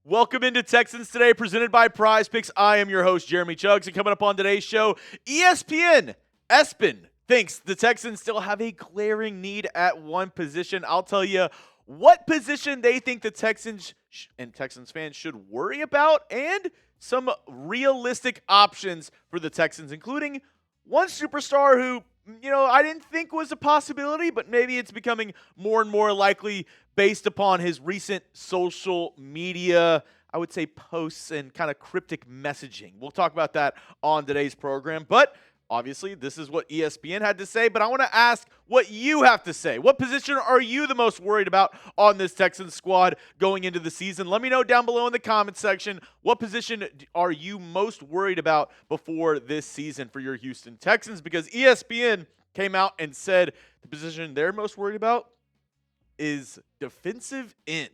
Welcome into Texans Today, presented by PrizePicks. I am your host, Jeremy Chuggs, and coming up on today's show, ESPN Espen thinks the Texans still have a glaring need at one position. I'll tell you what position they think the Texans and Texans fans should worry about, and some realistic options for the Texans, including one superstar who, I didn't think was a possibility, but maybe it's becoming more and more likely based upon his recent social media, I would say, posts and kind of cryptic messaging. We'll talk about that on today's program, but obviously this is what ESPN had to say, but I want to ask what you have to say. What position are you the most worried about on this Texans squad going into the season? Let me know down below in the comments section. What position are you most worried about before this season for your Houston Texans? Because ESPN came out and said the position they're most worried about is defensive end,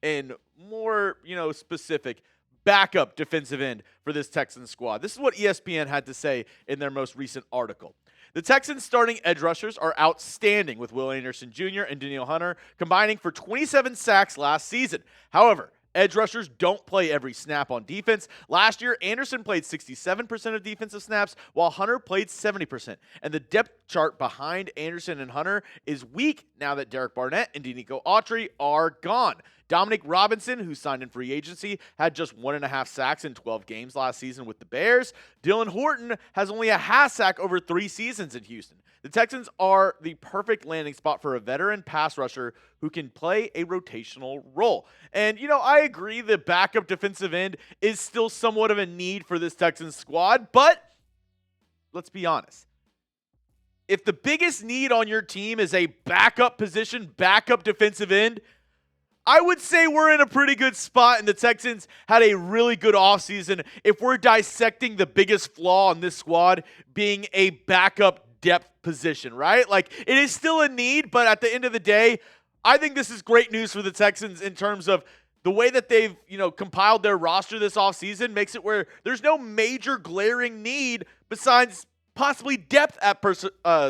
and more, specific, backup defensive end for this Texans squad. This is what ESPN had to say in their most recent article. The Texans' starting edge rushers are outstanding, with Will Anderson Jr. and Danielle Hunter combining for 27 sacks last season. However, edge rushers don't play every snap on defense. Last year, Anderson played 67% of defensive snaps, while Hunter played 70%. And the depth chart behind Anderson and Hunter is weak now that Barnett and Denico Autry are gone. Dominique Robinson, who signed in free agency, had just 1.5 sacks in 12 games last season with the Bears. Dylan Horton has only a half sack over 3 seasons in Houston. The Texans are the perfect landing spot for a veteran pass rusher who can play a rotational role. And, I agree the backup defensive end is still somewhat of a need for this Texans squad, but let's be honest. If the biggest need on your team is a backup position, backup defensive end, I would say we're in a pretty good spot, and the Texans had a really good offseason if we're dissecting the biggest flaw on this squad being a backup depth position, right? Like, it is still a need, but at the end of the day, I think this is great news for the Texans in terms of the way that they've, compiled their roster this offseason makes it where there's no major glaring need besides possibly depth at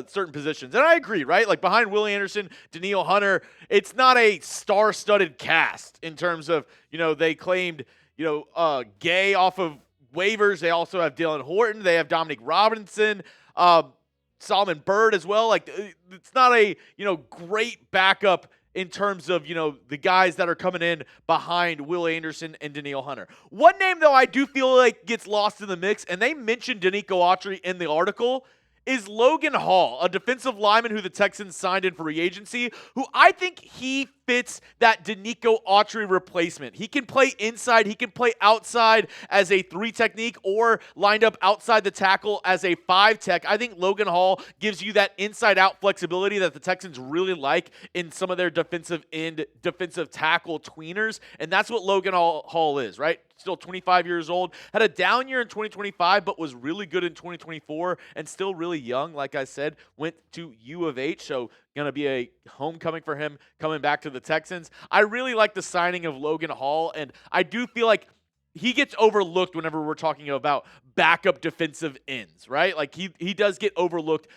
certain positions. And I agree, right? Like, behind Willie Anderson, Danielle Hunter, it's not a star-studded cast in terms of, they claimed, Gay off of waivers. They also have Dylan Horton. They have Dominique Robinson, Solomon Byrd as well. Like, it's not a, great backup in terms of, the guys that are coming in behind Will Anderson and Danielle Hunter. One name, though, I do feel like gets lost in the mix, and they mentioned Denico Autry in the article, is Logan Hall, a defensive lineman who the Texans signed in free agency, who I think he fits that Denico Autry replacement. He can play inside, he can play outside as a 3 technique, or lined up outside the tackle as a 5 tech. I think Logan Hall gives you that inside-out flexibility that the Texans really like in some of their defensive end, defensive tackle tweeners, and that's what Logan Hall is, right? Still 25 years old, had a down year in 2025, but was really good in 2024, and still really young, like I said, went to U of H, so going to be a homecoming for him coming back to the Texans. I really like the signing of Logan Hall, and I do feel like he gets overlooked whenever we're talking about backup defensive ends, right? Like, he does get overlooked,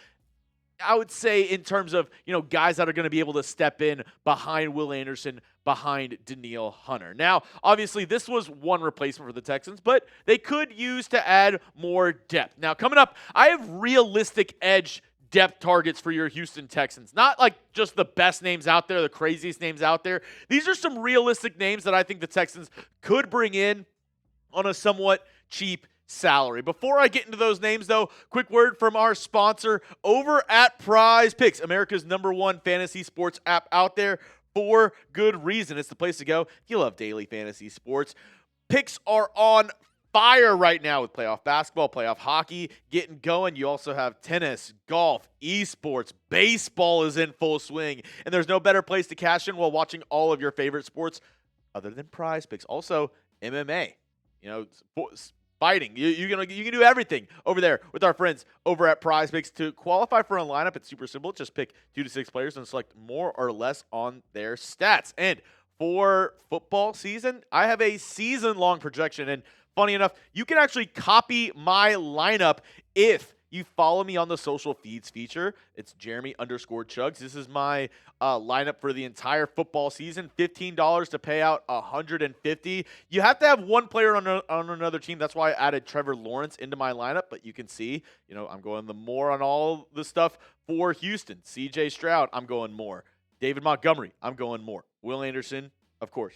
I would say, in terms of, guys that are going to be able to step in behind Will Anderson, behind Danielle Hunter. Now, obviously, this was one replacement for the Texans, but they could use to add more depth. Now, coming up, I have realistic edge depth targets for your Houston Texans. Not like just the best names out there, the craziest names out there. These are some realistic names that I think the Texans could bring in on a somewhat cheap salary. Before I get into those names, though, quick word from our sponsor over at PrizePicks, America's #1 fantasy sports app out there, for good reason. It's the place to go if you love daily fantasy sports. Picks are on fire right now with playoff basketball, playoff hockey getting going. You also have tennis, golf, esports, baseball is in full swing, and there's no better place to cash in while watching all of your favorite sports other than PrizePicks. Also, MMA, fighting. You can do everything over there with our friends over at PrizePicks. To qualify for a lineup, it's super simple. Just pick 2 to 6 players and select more or less on their stats. And for football season, I have a season-long projection, and funny enough, you can actually copy my lineup if you follow me on the social feeds feature. It's Jeremy_Chugs. This is my lineup for the entire football season. $15 to pay out $150. You have to have one player on another team. That's why I added Trevor Lawrence into my lineup. But you can see, I'm going the more on all the stuff for Houston. C.J. Stroud, I'm going more. David Montgomery, I'm going more. Will Anderson, of course,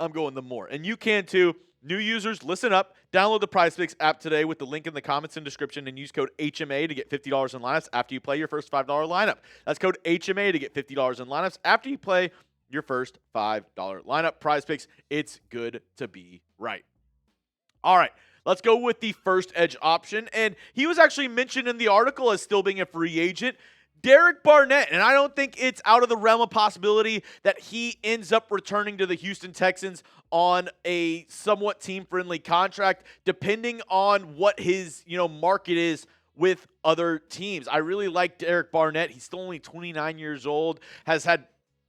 I'm going the more. And you can too. New users, listen up. Download the PrizePicks app today with the link in the comments and description and use code HMA to get $50 in lineups after you play your first $5 lineup. That's code HMA to get $50 in lineups after you play your first $5 lineup. PrizePicks, it's good to be right. All right, let's go with the first edge option. And he was actually mentioned in the article as still being a free agent. Derek Barnett, and I don't think it's out of the realm of possibility that he ends up returning to the Houston Texans on a somewhat team-friendly contract, depending on what his, market is with other teams. I really like Derek Barnett. He's still only 29 years old, has had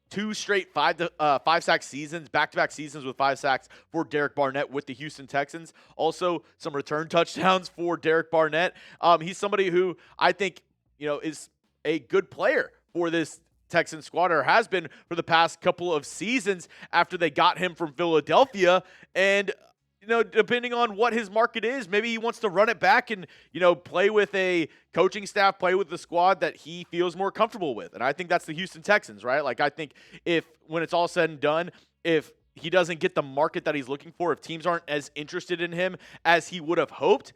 2 straight five-sack seasons, back-to-back seasons with 5 sacks for Derek Barnett with the Houston Texans. Also, some return touchdowns for Derek Barnett. He's somebody who I think, is a good player for this Texans squad, or has been for the past couple of seasons after they got him from Philadelphia. And, depending on what his market is, maybe he wants to run it back and, play with a coaching staff, play with the squad that he feels more comfortable with. And I think that's the Houston Texans, right? Like, I think when it's all said and done, if he doesn't get the market that he's looking for, if teams aren't as interested in him as he would have hoped,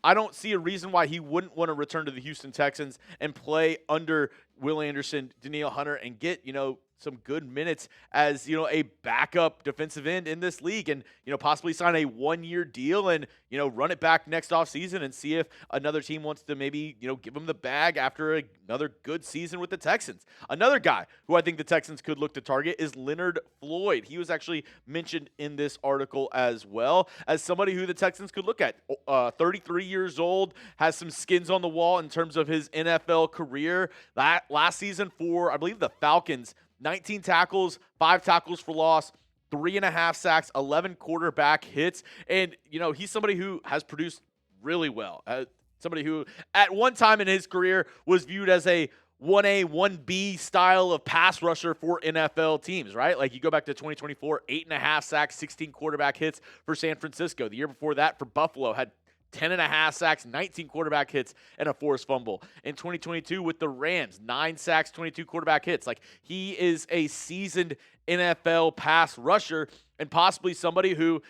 I don't see a reason why he wouldn't want to return to the Houston Texans and play under Will Anderson, Danielle Hunter, and get, some good minutes as, a backup defensive end in this league, and, possibly sign a 1-year deal and, run it back next offseason and see if another team wants to maybe, give him the bag after another good season with the Texans. Another guy who I think the Texans could look to target is Leonard Floyd. He was actually mentioned in this article as well as somebody who the Texans could look at. 33 years old, has some skins on the wall in terms of his NFL career. Last season for, I believe, the Falcons, 19 tackles, 5 tackles for loss, 3.5 sacks, 11 quarterback hits. And, he's somebody who has produced really well. Somebody who at one time in his career was viewed as a 1A, 1B style of pass rusher for NFL teams, right? Like, you go back to 2024, 8.5 sacks, 16 quarterback hits for San Francisco. The year before that for Buffalo had 10.5 sacks, 19 quarterback hits, and a forced fumble. In 2022 with the Rams, 9 sacks, 22 quarterback hits. Like, he is a seasoned NFL pass rusher and possibly somebody who,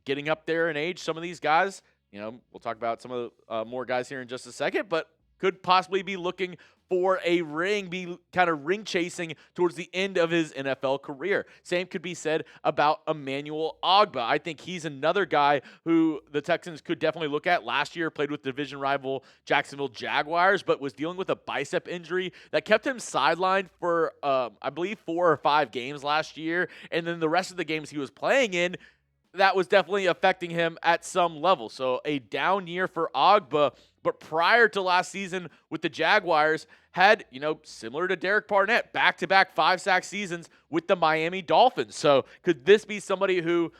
getting up there in age, some of these guys, we'll talk about some of the more guys here in just a second, but could possibly be looking for a ring, be kind of ring chasing towards the end of his NFL career. Same could be said about Emmanuel Ogbah. I think he's another guy who the Texans could definitely look at. Last year, played with division rival Jacksonville Jaguars, but was dealing with a bicep injury that kept him sidelined for, I believe, 4 or 5 games last year. And then the rest of the games he was playing in, that was definitely affecting him at some level. So a down year for Ogbah, but prior to last season with the Jaguars, had, similar to Derek Barnett, back-to-back 5-sack seasons with the Miami Dolphins. So could this be somebody who,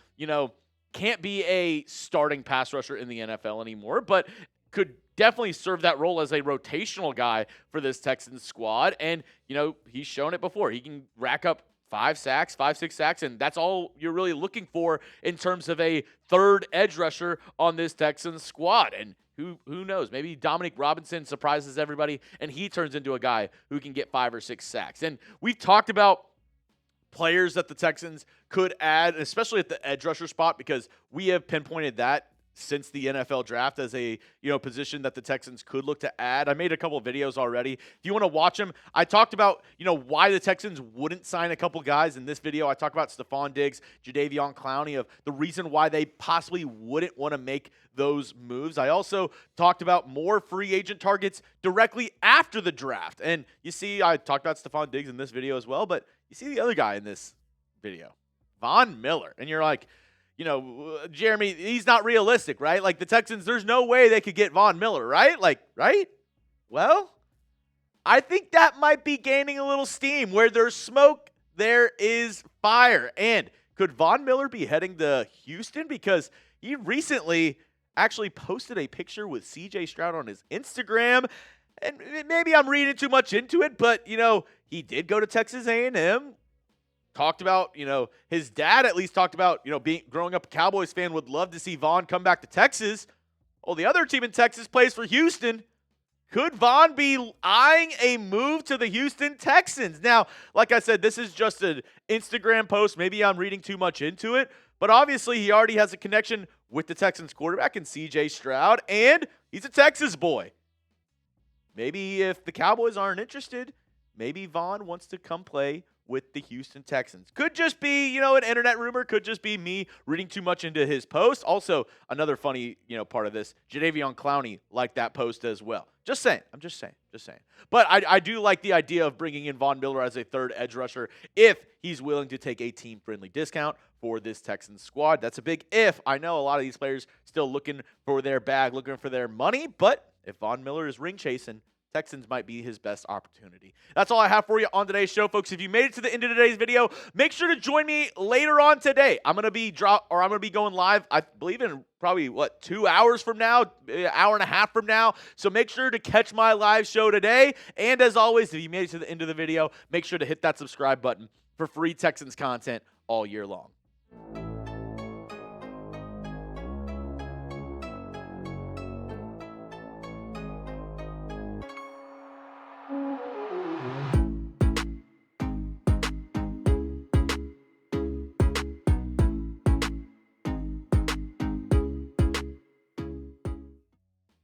can't be a starting pass rusher in the NFL anymore, but could definitely serve that role as a rotational guy for this Texans squad? And, he's shown it before. He can rack up 5 sacks, 5-6 sacks, and that's all you're really looking for in terms of a third edge rusher on this Texans squad. And who knows? Maybe Dominique Robinson surprises everybody, and he turns into a guy who can get 5 or 6 sacks. And we've talked about players that the Texans could add, especially at the edge rusher spot, because we have pinpointed that since the NFL draft as a position that the Texans could look to add. I made a couple of videos already. If you want to watch them, I talked about why the Texans wouldn't sign a couple guys. In this video, I talked about Stephon Diggs, Jadeveon Clowney, of the reason why they possibly wouldn't want to make those moves. I also talked about more free agent targets directly after the draft. And you see, I talked about Stephon Diggs in this video as well, but you see the other guy in this video, Von Miller. And you're like, Jeremy, he's not realistic, right? Like, the Texans, there's no way they could get Von Miller, right? Like, right? Well, I think that might be gaining a little steam. Where there's smoke, there is fire. And could Von Miller be heading to Houston? Because he recently actually posted a picture with CJ Stroud on his Instagram. And maybe I'm reading too much into it, but, he did go to Texas A&M. Talked about, his dad at least talked about, growing up a Cowboys fan, would love to see Vaughn come back to Texas. Well, the other team in Texas plays for Houston. Could Vaughn be eyeing a move to the Houston Texans? Now, like I said, this is just an Instagram post. Maybe I'm reading too much into it, but obviously he already has a connection with the Texans quarterback in CJ Stroud, and he's a Texas boy. Maybe if the Cowboys aren't interested, maybe Vaughn wants to come play with the Houston Texans. Could just be, an internet rumor. Could just be me reading too much into his post. Also, another funny, part of this, Jadeveon Clowney liked that post as well. Just saying. I'm just saying. But I do like the idea of bringing in Von Miller as a third edge rusher if he's willing to take a team-friendly discount for this Texans squad. That's a big if. I know a lot of these players still looking for their bag, looking for their money, but if Von Miller is ring chasing, Texans might be his best opportunity. That's all I have for you on today's show, folks. If you made it to the end of today's video, make sure to join me later on today. I'm gonna be going live, I believe, in probably 2 hours from now, an hour and a half from now. So make sure to catch my live show today. And as always, if you made it to the end of the video, make sure to hit that subscribe button for free Texans content all year long.